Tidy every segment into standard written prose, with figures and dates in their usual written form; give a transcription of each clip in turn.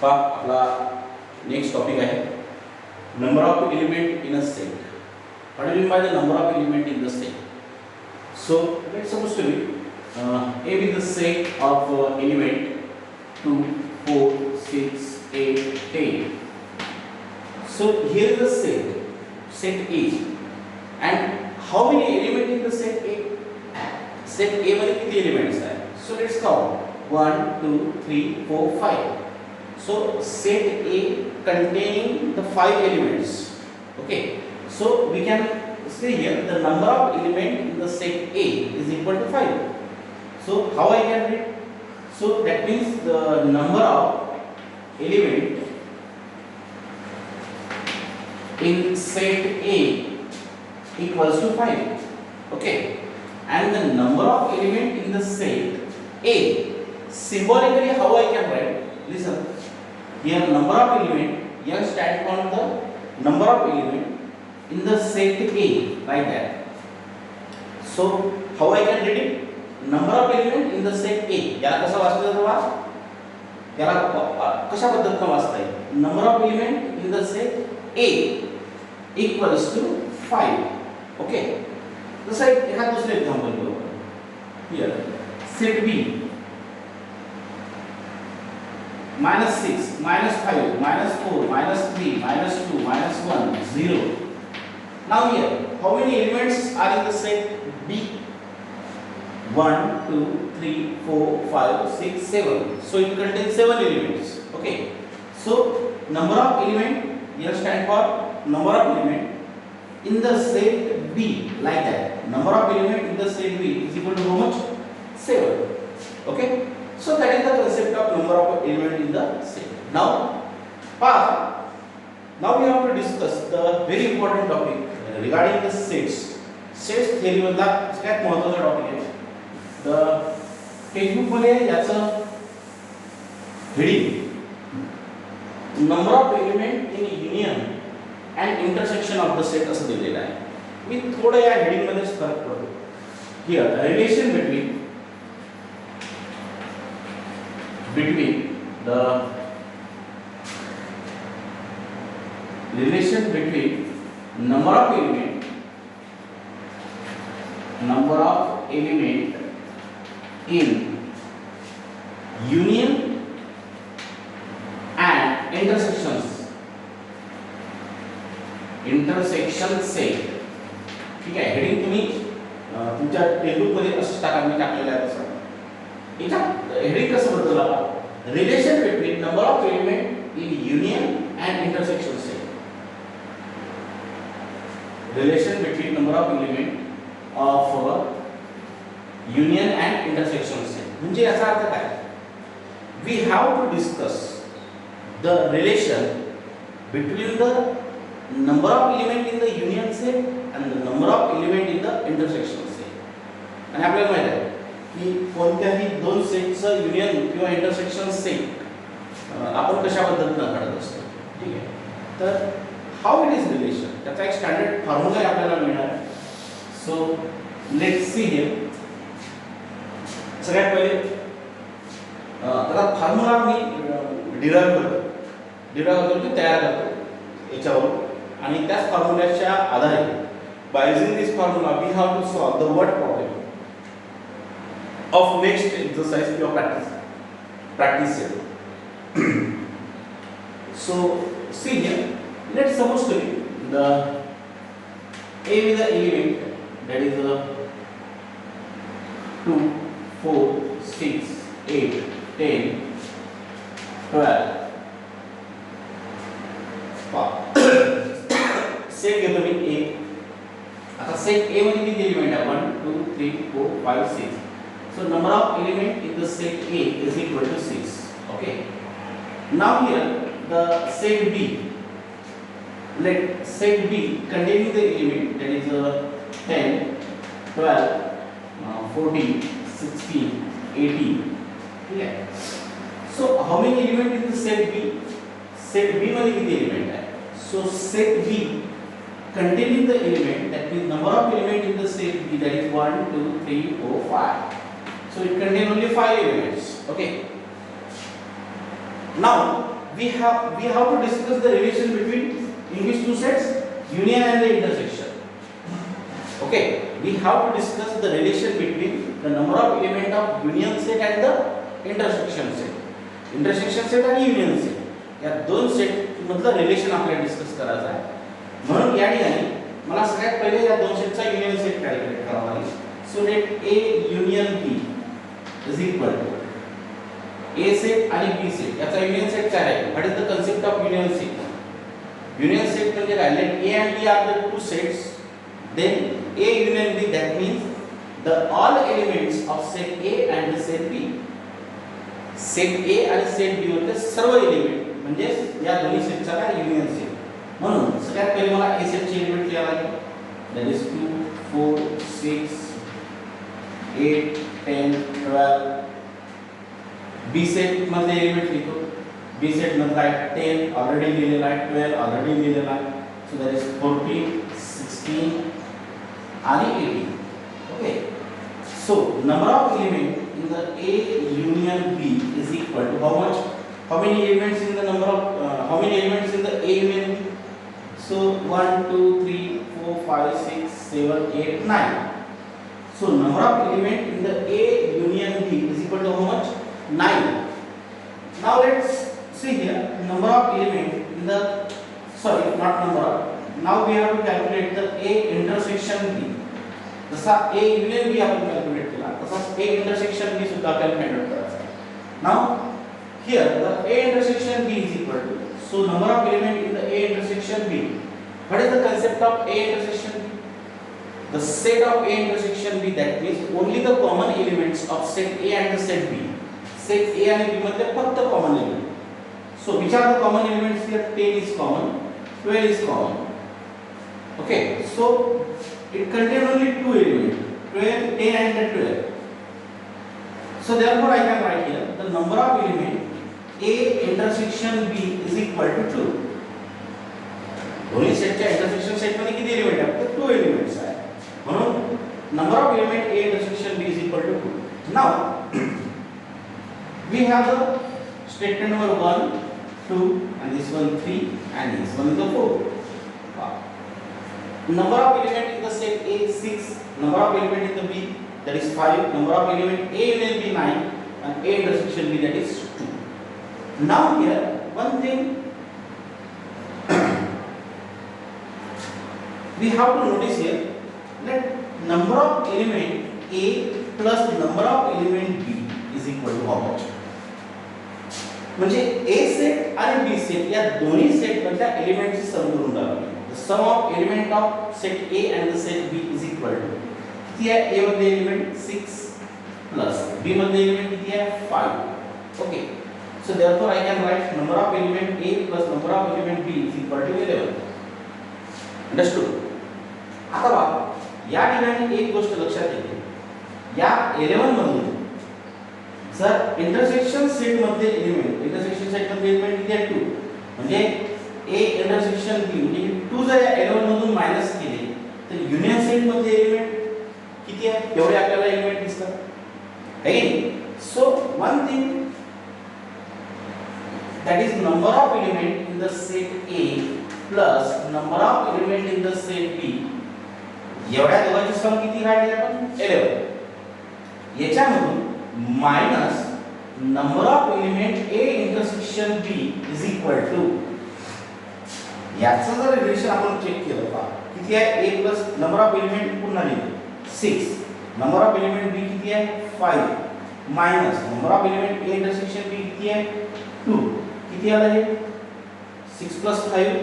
पहा आपला next topic आहे number of element in a set. What do you mean by the number of element in the set? So let's suppose to be A with the set of element 2, 4, 6, 8, 10. So here is the set A, and how many elements in the set A? Set A मध्ये किती elements आहे? So let's count 1, 2, 3, 4, 5. So set A containing the 5 elements. Okay. So we can say here the number of element in the set A is equal to 5. So how I can read? So that means the number of element in set A equals to 5. Okay. And the number of element in the set A, symbolically how I can write? Listen. Here number of element, here stand for the number of element in the set A, like that. So how I can read it? Number of element in the set A. याला कसा वाचता येतो बा? याला कशा पद्धतीने वाचता येईल? Number of element in the set A equals to 5. Okay. जसं एखाद दुसरं एक्झाम्पल घेऊ. Here set B -6, -5, -4, -3, -2, -1, 0. Now here, how many elements are in the set B? 1, 2, 3, 4, 5, 6, 7. So it contains 7 elements. Okay. So number of element, here stand for number of element in the set B, like that. Number of element in the set B is equal to how much? 7. Okay. So that is the concept of number of element in the set. Now we have to discuss the very important topic regarding the sets. Sets theory मधला सगळ्यात महत्त्वाचा topic आहे. The textbook मध्ये याचं heading number of element in union and intersection of the set असं दिलेलं आहे. मी थोडं या हेडिंग मध्ये फरक करतो. Here relation between the relation between number of element in union and intersection set. ठीक आहे. हेडिंग तुम्ही तुमच्या टेक्स्टबुक मध्ये असं टाकलेलं आहे तसं. इथं हेडिंग कसं बदलला? Relation between number of element in union and intersection set. Relation between number of element of union and intersection set. म्हणजे याचा अर्थ काय? We have to discuss the relation between the number of element in the union set and the number of element in the intersection set. आणि आपल्याला माहिती आहे की कोणत्याही दोन सेटचं युनियन किंवा इंटरसेक्शन सेट आपण कशा पद्धतीने काढत असतो. ठीक आहे. तर हाऊ इट इज रिलेशन, त्याचा एक स्टँडर्ड फॉर्म्युला आपल्याला मिळणार आहे. So let's see here. सगळ्यात पहिले त्याचा फॉर्म्युला मी डिराइव्ह करतो, तयार करतो याच्यावर, आणि त्याच फॉर्म्युल्याच्या आधारे by using this formula we have to solve the word problem of next exercise your practice here. So see here, let's suppose to be the A with the element that is 2, 4, 6, 8, 10, 12. Set घेतो मी A. आता set A मध्ये किती element आहे? 1, 2, 3, 4, 5, 6. So number of element in the set A is equal to 6. Okay. Now here the set B. Let set B containing the element that is 10, 12, 14, 16, 18. Okay. So how many element in the set B? Set B मध्ये किती element आहे? So set B containing the element, that means number of element in the set B, that is 1, 2, 3, 4, 5. So it contains only 5 elements. Okay. Now we have to discuss the relation between in which two sets, union and the intersection. Okay, we have to discuss the relation between the number of element of union set and the intersection set. Intersection set आणि union set या दोन set मधलं relation आपल्याला discuss करायचं आहे. म्हणून या ठिकाणी मला सगळ्यात पहिले या दोन सेटचा युनियन सेट कॅल्क्युलेट करावा लागेल. So let A union B is equal to A set आणि B सेट याचा युनियन सेट काय आहे? What is the concept of union set? Union set म्हणजे काय? Let A and B are the two sets, then A union B, that means the all elements of set A and the set B. Set A आणि set B मधले सर्व element म्हणजे या दोन्ही सेटचा काय union set. म्हणून सगळ्यात पहिले मला A सेटचे एलिमेंट लिहावे लागेल. That is 2 4 6 8 10 12. B सेट मधले एलिमेंट लिहितो. B सेट मधला आहे 10 ऑलरेडी लिहिलेला आहे, 12 ऑलरेडी लिहिलेला आहे. सो that is 14 16 and 18. Okay, so number of element in the A union B is equal to how much? How many elements in the number of how many elements in the A union B? So 1 2 3 4 5 6 7 8 9. So number of element in the A union B is equal to how much? 9. Now let's see here number of element in the not number of. Now we have to calculate the A intersection B. जसा A union B आपण calculate केला तसाच A intersection B सुद्धा आपल्याला find out करायचा आहे. Now here the A intersection B is equal to, so number of element in the A intersection B. What is the concept of A intersection B? The set of A intersection B, that means only the common elements of set A and the set B. Set A आणि B मध्ये फक्त common element. So which are the common elements here? 10 is common, 12 is common. Okay, so it contains only two elements, 12 A and the 12. So therefore I can write here the number of element A intersection B is equal to 2. दोन्ही सेटच्या intersection set मध्ये किती element आहेत? तर 2 elements आहेत. म्हणून number of element A intersection B is equal to 2. Now we have the statement number 1 2 and this one 3 and this one is the 4. Number of element in the set A 6, number of element in the B that is 5, number of element A union B 9 and A intersection B that is 2. Now here one thing we have to notice here, that number of element A plus number of element B is equal to how much? म्हणजे A set आणि B set या दोन्ही set मधल्या एलिमेंटची सम करून टाकली. The sum of element of set A and the set B is equal to, किती आहे? A मध्ये एलिमेंट 6 plus B मध्ये एलिमेंट किती आहे? 5. Okay, so therefore I can write number of element A plus number of element B is equal to 11. Understood? आता बघा या ठिकाणी एक गोष्ट लक्षात येते, या 11 मधून जर इंटरसेक्शन सेट मध्ये एलिमेंट किती आहे? 2. म्हणजे A इंटरसेक्शन B म्हणजे 2 जर या 11 मधून मायनस केले तर युनियन सेट मध्ये एलिमेंट किती आहे? एवढे आपल्याला एलिमेंट दिसतात. Again so one thing, that is number of element in the set A plus number of element in the set B. एवढ्या दोघांची सम किती काढली आपण? 11. याच्यामधून minus number of element A intersection B is equal to, याचं जर relation आपण check केलं पहा किती आहे? A plus number of element पुन्हा लिहितो 6, नंबर ऑफ एलिमेंट B किती आहे? 5 minus number of element A intersection B किती आहे? 2. किती आलं हे? 6 plus 5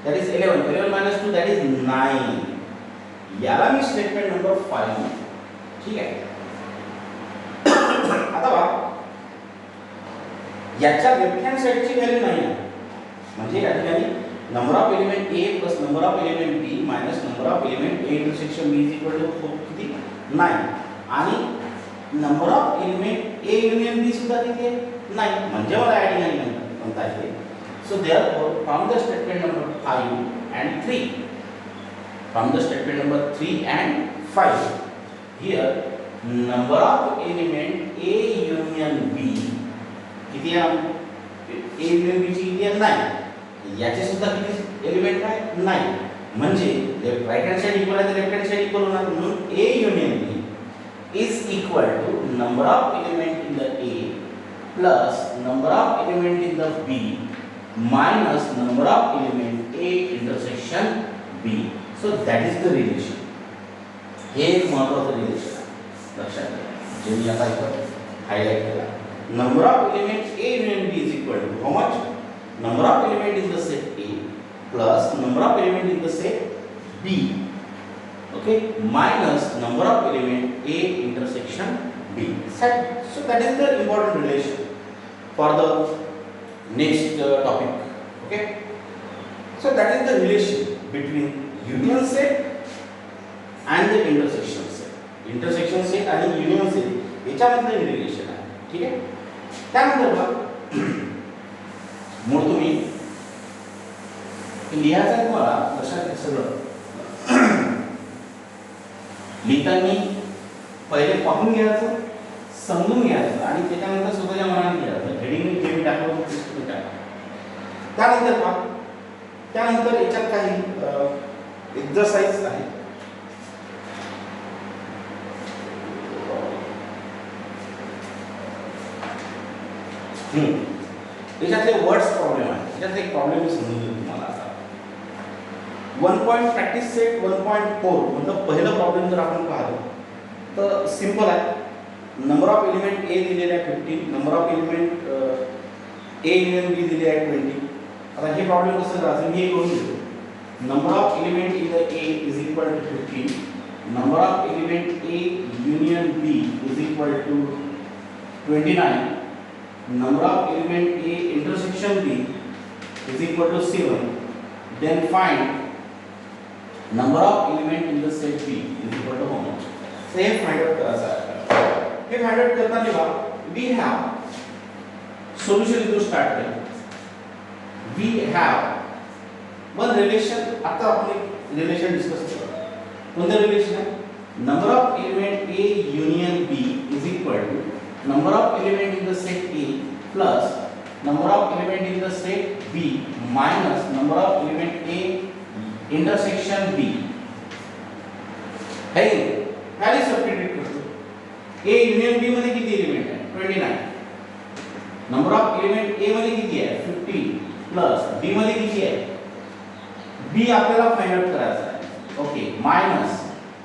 that is 11. 11 minus 2 that is 9. याला मी स्टेटमेंट नंबर 5 म्हणतो. ठीक आहे. आता बघा याच्या लेफ्ट हँड साइडची व्हॅल्यू नाही आहे, म्हणजे या ठिकाणी number of element A plus number of element B minus number of element A intersection B is equal to किती? 9. आणि number of element A union B सुद्धा किती आहे? 9. म्हणजे मला या ठिकाणी म्हणता येते. So therefore from the statement number 5 and 3, from the statement number 3 and 5, here number of element A union B किती आहे? युनियन बी ची किती आहे 9. याचे सुद्धा किती एलिमेंट आहे 9. म्हणजे left right hand side equal आहे तर लेफ्ट हँड साइड इक्वल होणार. म्हणून A union B is equal to number of element in the A plus number of element in the B minus number of element A intersection B. So that is the relation. हे एक महत्त्वाचं relation आहे, लक्षात घ्या जे मी आता इथं highlight केला. Number of element A union B is equal to how much? Number of element in the set A plus number of element in the set B, okay, minus number of element A intersection B. So that is the important relation for the next topic, okay. So that is the relation between union set and the intersection set. Intersection set and union set याच्यामधलं relation आहे, ठीक आहे. त्यानंतर बघा मूळ तुम्ही लिहायचं आहे तुम्हाला, लक्षात घ्या सगळं. लिहिताना पहिले पाहून घ्यायचं, समजून घ्यायचं आणि त्याच्यानंतर स्वतःच्या मनाने लिहायचं. हेडिंग जे मी टाकलं तेच तुम्ही टाका. त्यानंतर पहा, त्यानंतर याच्यात काही एक्सरसाइज आहे. याच्यातले वर्ड्स प्रॉब्लेम आहे. याच्यात एक प्रॉब्लेम मी समजून देतो तुम्हाला आता. 1 पॉइंट प्रॅक्टिस सेट 1.4 मतलब पहिलं प्रॉब्लेम जर आपण पाहतो तर सिंपल आहे. नंबर ऑफ एलिमेंट ए दिलेले आहे 15, number of element A union B दिले आहे 20. आता हे प्रॉब्लेम कसं करायचं मी हे करून देतो. Number of element in the A is equal to 15, number of element A union B is equal to 29, number of element A intersection B is equal to 7. Then find number of element in the set B is equal to how much? So here find out करायचं आहे. हे find out करताना we have solution इथून start करें. We have one relation. आता आपण एक relation discuss करू. कोणतं relation आहे? Number of element A union B is equal to number of element in the set A plus number of element in the set B minus number of element A intersection B. है खाली substitute करतो. A union B मध्ये किती element आहे 29. Number of element A मध्ये किती आहे 15 plus B मध्ये किती आहे B आपल्याला फाइंड आउट करायचं आहे. Okay minus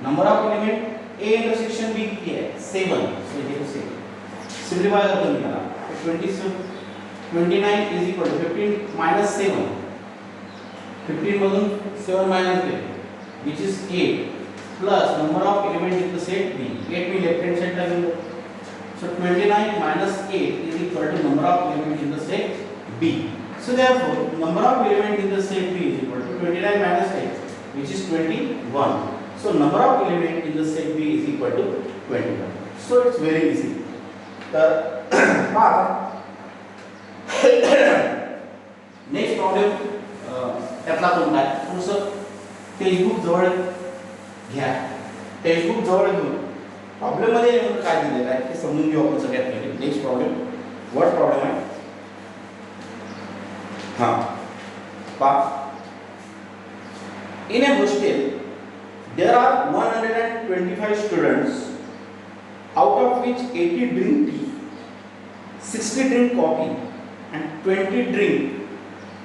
number of element A intersection B किती आहे 7. सो हे 7 सिम्प्लिफाय करतो मी त्याला. 29 is equal to 15 minus 7. 15 मधून 7 minus केले which is 8 plus number of element in the set B. 8 me left hand side ला घेतो. So 29 minus 8 is equal to number of element in the set B. So therefore number of element in the set B is equal to 29 minus 8 which is 21. So number of element in the set B is equal to 21. So it's very easy. तर next problem त्यातला कोणता आहे थोडंसं textbook जवळ घ्या. Textbook जवळ घेऊन problem मध्ये नेमकं काय दिलेलं आहे ते समजून घेऊ आपण सगळ्यात पहिले. नेक्स्ट प्रॉब्लेम व्हॉट प्रॉब्लेम आहे हां पहा. In a hostel there are 125 students out of which 80 drink tea, 60 drink coffee and 20 drink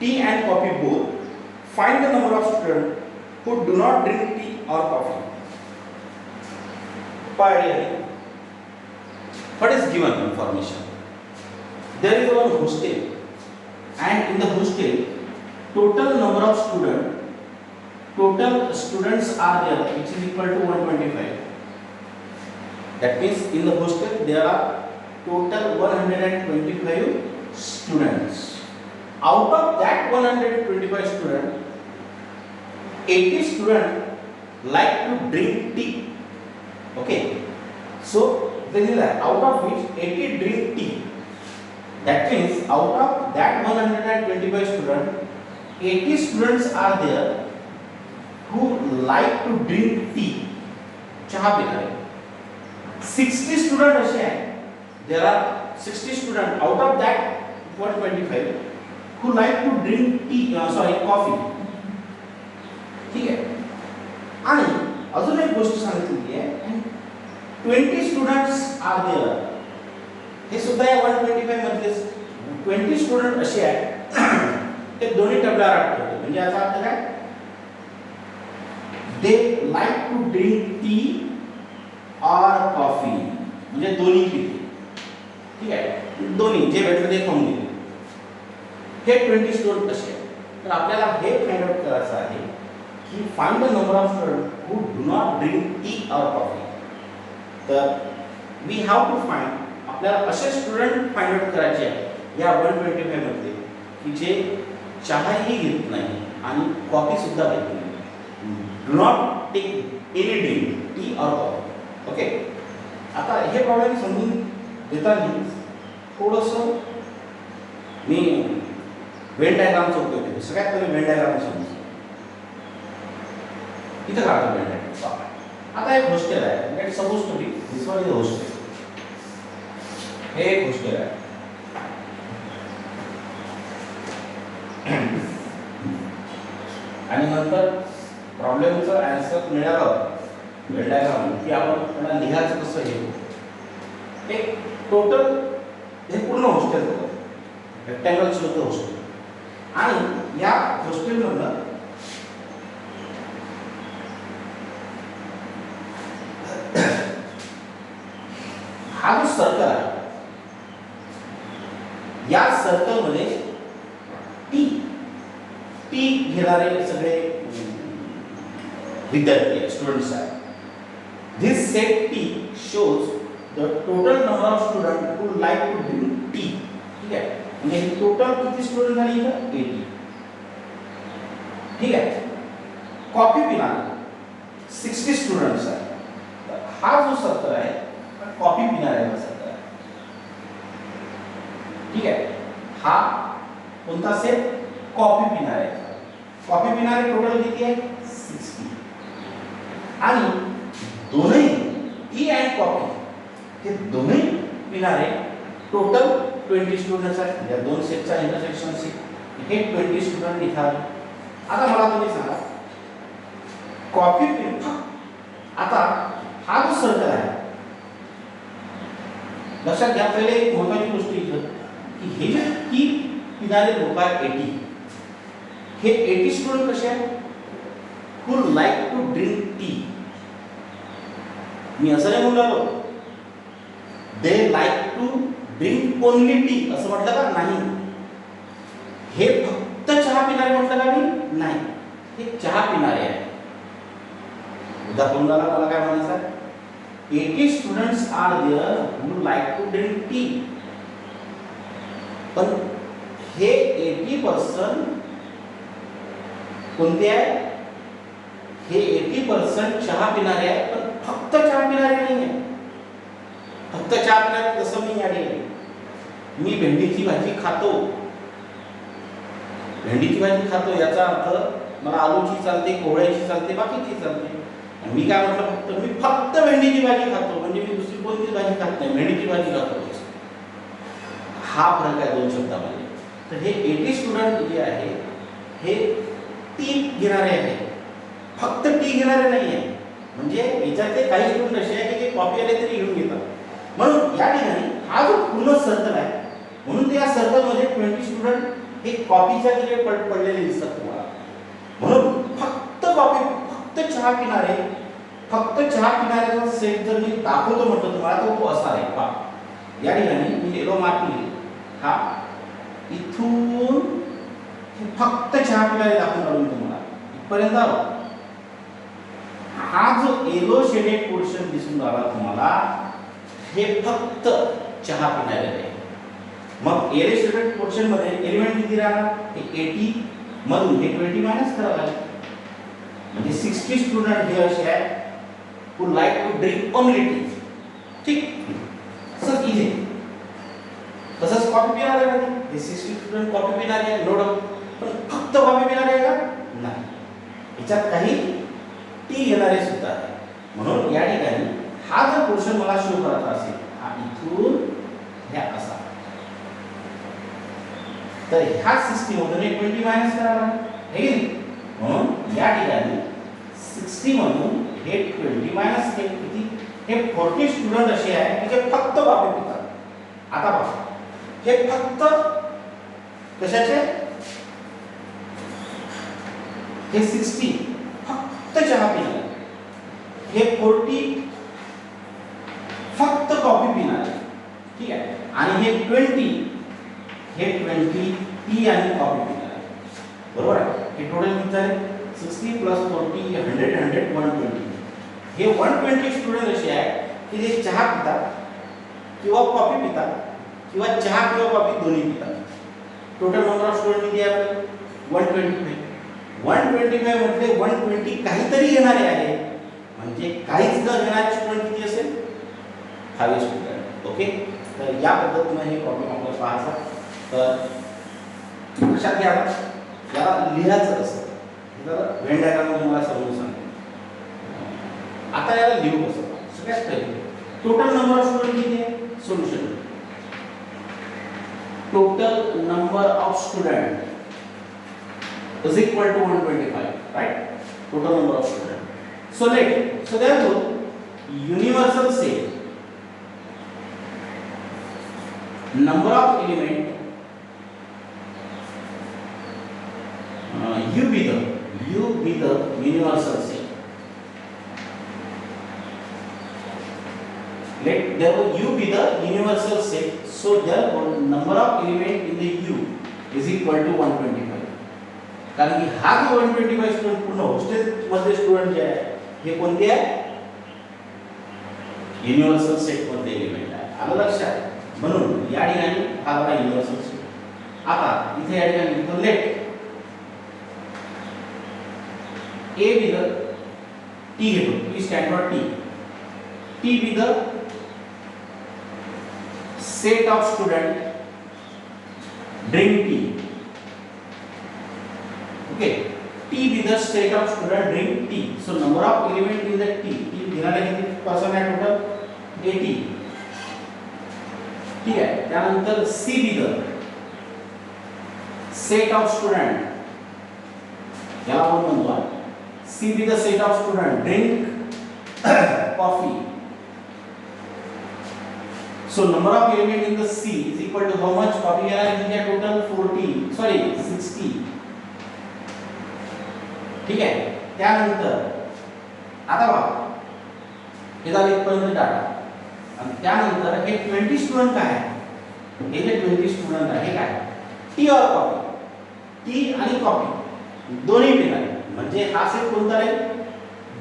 tea and coffee both. Find the number of students who do not drink tea or coffee. What is given information? There is one hostel and in the hostel total number of students are there which is equal to 125. That means in the hostel there are total 125 students. Out of that 125 students, 80 students like to drink tea. Okay. So this is that out of which 80 drink tea. That means out of that 125 students, 80 students are there who like to drink tea. चाहा पिणारे. 60 students असे आहेत. There are 60 students out of that 125 who like to drink coffee. ठीक आहे. आणि अजून एक गोष्ट सांगितली आहे, 20 स्टुडंट्स आर देअर. हे सुद्धा या 125 मधलेच 20 स्टुडंट असे आहेत ते दोन्ही टप्प्यावर आठवते. म्हणजे याचा अर्थ काय, they like to drink tea और कॉफी, म्हणजे दोन्ही पिते. ठीक आहे, दोन्ही जे भेटलं ते खाऊन घेते. हे 20 स्टुडंट कसे आहेत. तर आपल्याला हे फाइंड आउट करायचं आहे की find the number of student who do not drink tea और कॉफी. तर वी हॅव टू फाइंड, आपल्याला असे स्टुडंट फाइंड आउट करायचे आहे या 125 मध्ये की जे चहाही घेत नाही आणि कॉफी सुद्धा घेत नाही. Do not take any drink tea और कॉफी. ओके. आता हे प्रॉब्लेम समजून देताना थोडंसं मी वेन डायग्रामचा उपयोग केला. सगळ्यात पहिले वेन डायग्राम समजू. इथं काढतो वेन डायग्राम. आता एक हॉस्टेल आहे, let suppose to be this one is hostel. हे एक हॉस्टेल आहे. आणि नंतर प्रॉब्लेमचं आन्सर मिळालं वेन डायग्राम की आपण त्याला लिहायचं कसं हे एक टोटल हे पूर्ण हॉस्टेल होतं, रेक्टँगलचं होतं हॉस्टेल. आणि या हॉस्टेलमधलं हा जो सर्कल आहे, या सर्कलमध्ये टी टी घेणारे सगळे विद्यार्थी स्टुडंट्स आहेत. This set T shows the total number of student who like to drink tea. ठीक आहे, म्हणजे टोटल किती स्टुडंट झाले इथं 80. ठीक आहे. कॉफी पिणारे 60 स्टुडंट्स आहेत. हा जो सर्कल आहे कॉफी पिणाऱ्यांचा सर्कल आहे. ठीक आहे, हा कोणता सेट, कॉफी पिणारे. कॉफी पिणारे टोटल किती आहे 60. आणि दोन्ही टी अँड कॉफी हे दोन्ही पिणारे टोटल 20 स्टुडंट्स आहेत. या दोन सेटचा इंटरसेक्शन हे 20 स्टुडंट इथं आले. आता मला तुम्ही सांगा कॉफी पिणं, आता हा जो सर्कल आहे लक्षात घ्या. पहिले एक महत्त्वाची गोष्ट इथं की हे जे टी पिणारे लोक आहेत 80, हे 80 स्टुडंट कसे आहेत, who like to drink tea. मी असं नाही म्हणालो they like to drink only tea असं म्हटलं का नाही. हे फक्त चहा पिणारे म्हटलं का मी नाही, हे चहा पिणारे आहे. उदाहरणाला मला काय म्हणायचं, 80 students are there who like to drink tea. पण हे 80% कोणते आहे, हे 80% चहा पिणारे आहे. पण फक्त चहा पिणारे नाही आहे. फक्त चहा पिणारे जसं मी या ठिकाणी मी भेंडीची भाजी खातो, भेंडीची भाजी खातो याचा अर्थ मला आलूची चालते, कोहळ्याची चालते, बाकीची चालते. मी काय म्हटलं, मी फक्त भेंडीची भाजी खातो म्हणजे मी दुसरी कोणतीच भाजी खात नाही, भेंडीची भाजी खातो. हा फरक आहे दोन शब्दामध्ये. तर हे 80 स्टुडंट जे आहे हे टी घेणारे आहे, फक्त टी घेणारे नाही आहे. म्हणजे याच्यातले काही स्टुडंट असे आहे की ते कॉफी आले तरी घेऊन घेतात. म्हणून या ठिकाणी हा जो पूर्ण सर्कल आहे, म्हणून त्या सर्कलमध्ये 20 स्टुडंट हे कॉफीच्या तिथे पडलेले दिसतात तुम्हाला. म्हणून फक्त कॉफी, फक्त चहा पिणारे, फक्त चहा पिणाऱ्याचा सेट जर मी दाखवतो म्हटलं तुम्हाला तर तो असणार आहे. पहा या ठिकाणी मी येलो मार्क केली, हा इथून फक्त चहा पिणारे दाखवून आलो तुम्हाला इथपर्यंत आलो. हा जो येलो शेडेड पोर्शन दिसून राहिला तुम्हाला हे फक्त चहा पिणारे आहे. मग येलो शेडेड पोर्शन मध्ये एलिमेंट किती राहणार, हे 80 मधून हे 20 मायनस करावं लागेल. म्हणजे 60 स्टुडंट हे असे आहेत who like to drink only tea. ठीक, असंच इझी. तसंच कॉफी पिणारे आहे, हे 60 स्टुडंट कॉफी पिणारे आहे, नो डाऊट. पण फक्त कॉफी पिणारे आहे का, नाही. याच्यात काही टी घेणारे सुद्धा आहे. म्हणून या ठिकाणी हा जर पोर्शन मला शो करायचा असेल, हा इथून ह्या असा तर ह्या 60 मधून हे 20 मायनस करावं आहे की नाही. म्हणून या ठिकाणी 60 मधून हे 20 मायनस केले किती, हे 40 स्टुडंट असे आहे की जे फक्त कॉफी पितात. आता बघा हे फक्त कशाचे, हे 60 फक्त चहा पिणार, हे 40 फक्त कॉफी पिणार, ठीक आहे. आणि हे 20 टी आणि कॉफी पिणार, बरोबर आहे. हे टोटल किती झाले, 60 प्लस 40 100 120. हे 120 स्टुडंट असे आहे की जे चहा पितात किंवा कॉफी पितात किंवा चहा किंवा कॉफी दोन्ही पितात. टोटल नंबर ऑफ स्टुडंट किती आहे, 125. 125 मध्ये 120 काहीतरी घेणारे आहे, म्हणजे काहीच न घेणारे स्टुडंट किती असेल, 5 स्टुडंट. ओके, तर या पद्धतीने हे प्रॉब्लेम आपल्याला पाहायचा. तर लक्षात घ्या, याला लिहायचं कसं, जरा व्हेन डायग्राम मध्ये मला समजून सांगतो. आता याला लिहू कसं, सगळ्यात पहिले टोटल नंबर ऑफ स्टुडंट किती आहे, solution. Total number of student is equal to 125, right? Total number of students. So therefore universal set number of element u be the universal set. Let therefore u be the universal set. So therefore number of element in the u is equal to 125. कारण की हा जो 125 student पूर्ण hostel मध्ये student जे आहे हे कोणते आहे, universal set मध्ये एलिमेंट आहे. आलं लक्षात. म्हणून या ठिकाणी हा झाला युनिव्हर्सल सेट. आता इथे या ठिकाणी लिहितो let A be the T घेतो, T stand for T be the set of student drink tea. Okay, T be the state of student drink tea. So number of element in the T दिलेला किती person आहे total 80. ठीक आहे. त्यानंतर C be the set of student, याला आपण म्हणतो C be the set of student drink coffee. So number of element in the C is equal to how much, coffee है इनका टोटल 60. ठीक आहे. त्यानंतर आता बघा हे झालं इथपर्यंत डाटा. आणि त्यानंतर हे 20 स्टुडंट काय आहे, हे जे 20 स्टुडंट आहे हे काय, टी और कॉफी, टी आणि कॉफी दोन्ही पिणार, म्हणजे हा सेट कोणता आहे,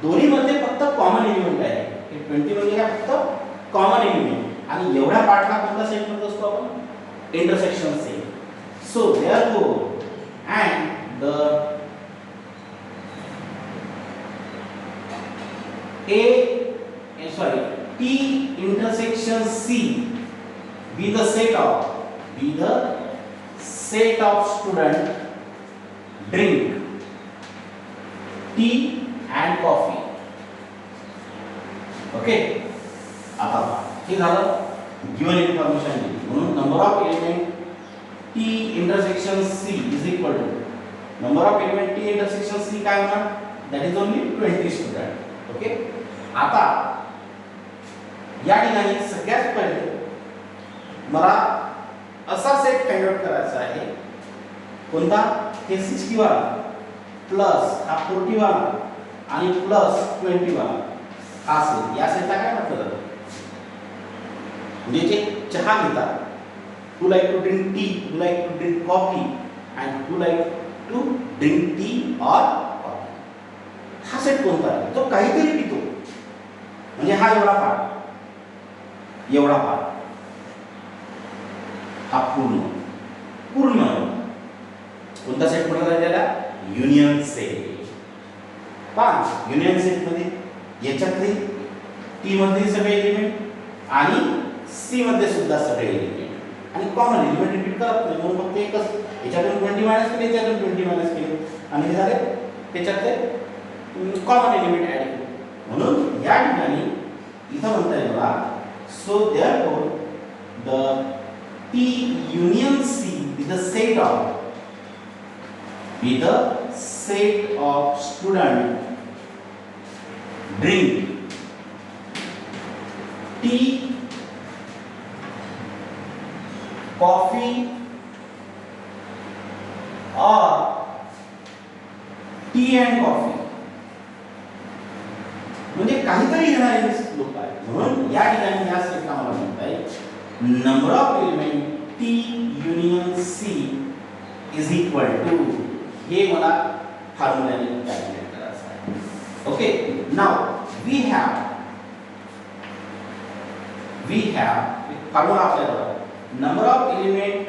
दोन्ही मध्ये फक्त कॉमन एलिमेंट आहे. हे 20 म्हणजे काय, फक्त कॉमन एलिमेंट. आणि एवढ्या पार्टला कोणता सेट म्हणतो असतो आपण, intersection set. So therefore and the T intersection C be the set of student drink tea and coffee. Okay, आता हे झालं गिवन इन्फॉर्मेशन. म्हणून number of element T intersection C is equal to number of element T intersection C काय होणार, that is only 20 student. Okay, आता या ठिकाणी सगळ्यात पहिले मला असा सेट फाइंड आउट करायचा आहे, कोणता, हे 60 वाला प्लस हा 40 वाला आणि प्लस 20 वाला हा सेट. या सेटला काय म्हटलं जातं, म्हणजे जे चहा घेतात, to like to drink tea, to like to drink coffee and to like to drink tea और हा सेट कोणता आहे, तो काहीतरी पितो, म्हणजे हा एवढा पार्ट हा पूर्ण कोणता सेट म्हटला त्याला, युनियन सेट. पहा युनियन सेट मध्ये याच्यातले टी मध्ये सगळे एलिमेंट आणि सी मध्ये सुद्धा सगळे एलिमेंट आणि कॉमन एलिमेंट रिपीट करत नाही. म्हणून फक्त एकच याच्यातून 20 मायनस केले, याच्यातून 20 मायनस केले आणि हे झाले त्याच्यातले कॉमन एलिमेंट ऍड केले. म्हणून या ठिकाणी इथं म्हणता येईल मला, so therefore the T union C is the set of student drink tea, coffee or tea and coffee. म्हणजे काहीतरी घेणारे लोक आहेत. म्हणून या ठिकाणी या सेटला मला म्हणताय number of element T union C is equal to, हे मला फॉर्म्युलाने कॅल्क्युलेट करायचं आहे. Okay, now we have formula आपल्याकडे number of element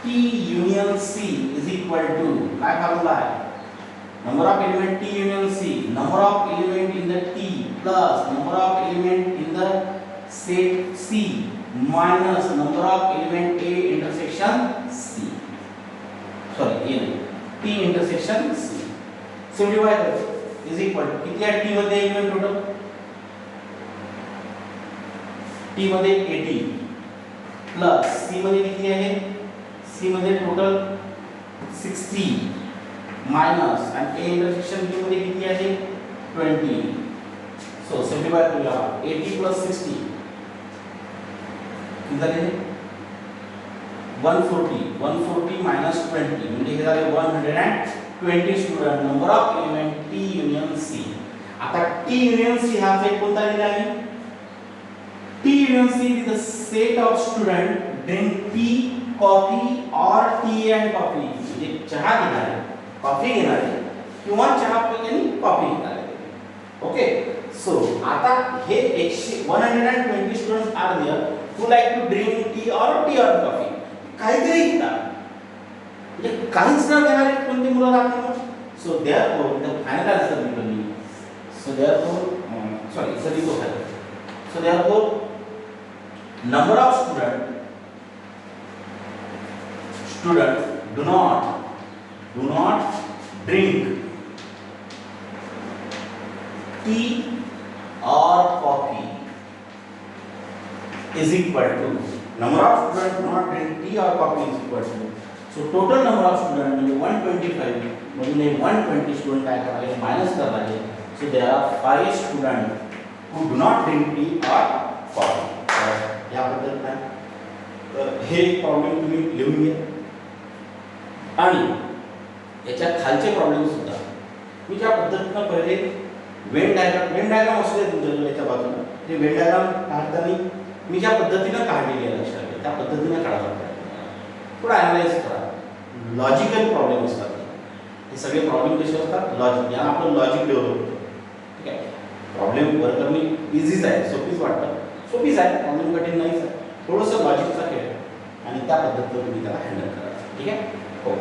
T union C is equal to, काय फॉर्म्युला आहे? Number of element T union C, number of element in the T plus number of element in the set C minus number of element A intersection C. Sorry, A T intersection C. Simplify is equal to किती आहे T मध्ये element total? T मध्ये 80 plus C मध्ये किती आहे? C मध्ये total 60 minus आणि A intersection B मध्ये किती आहे? 20. सो सिम्प्लिफाय करूया. 80 plus 60 किती झाले? 140 minus 20 म्हणजे हे झाले 120 student. Number of element T union C. आता T युनियन C हा सेट कोणता दिला आहे? T union C is the set of student drink tea, coffee or tea and coffee. म्हणजे चहा घेणारे, कॉफी घेणारे किंवा चहा आणि कॉफी घेणारे. ओके, सो आता हे 120 students are there who like to drink tea और कॉफी. काहीतरी घेतात, म्हणजे काहीच न घेणारे कोणते मुलं राहतात. So therefore the final answer मी सो देअरफॉर सॉरी सर लिखो है. So therefore number of student do not drink tea or coffee is equal to number of students do not drink tea or coffee is equal to, so total number of students म्हणजे 125 म्हणजे 120 student काय करायचे minus करायचे. so there are 5 students who do not drink tea or coffee. याबद्दल काय तर हे problem तुम्ही लिहून घ्या. आणि याच्या खालचे प्रॉब्लेम सुद्धा मी ज्या पद्धतीने पहिले वेन डायग्राम असू दे तुमच्या याच्या बाजूला, ते वेन डायग्राम काढताना मी ज्या पद्धतीने काढलेली आहे लक्षात त्या पद्धतीने काढायला पाहिजे. थोडं ॲनालाइज करा. लॉजिकल प्रॉब्लेम असतात हे सगळे प्रॉब्लेम कसे असतात? लॉजिक. याला आपण लॉजिक डेव्हलप होतो. ठीक आहे, प्रॉब्लेम वर्क करणे इझीच आहे, सोपीच वाटतं, सोपीच आहे, प्रॉब्लेम कठीण नाहीच आहे. थोडंसं लॉजिकचा खेळ आणि त्या पद्धतीने तुम्ही त्याला हँडल करा. ठीक आहे, हो.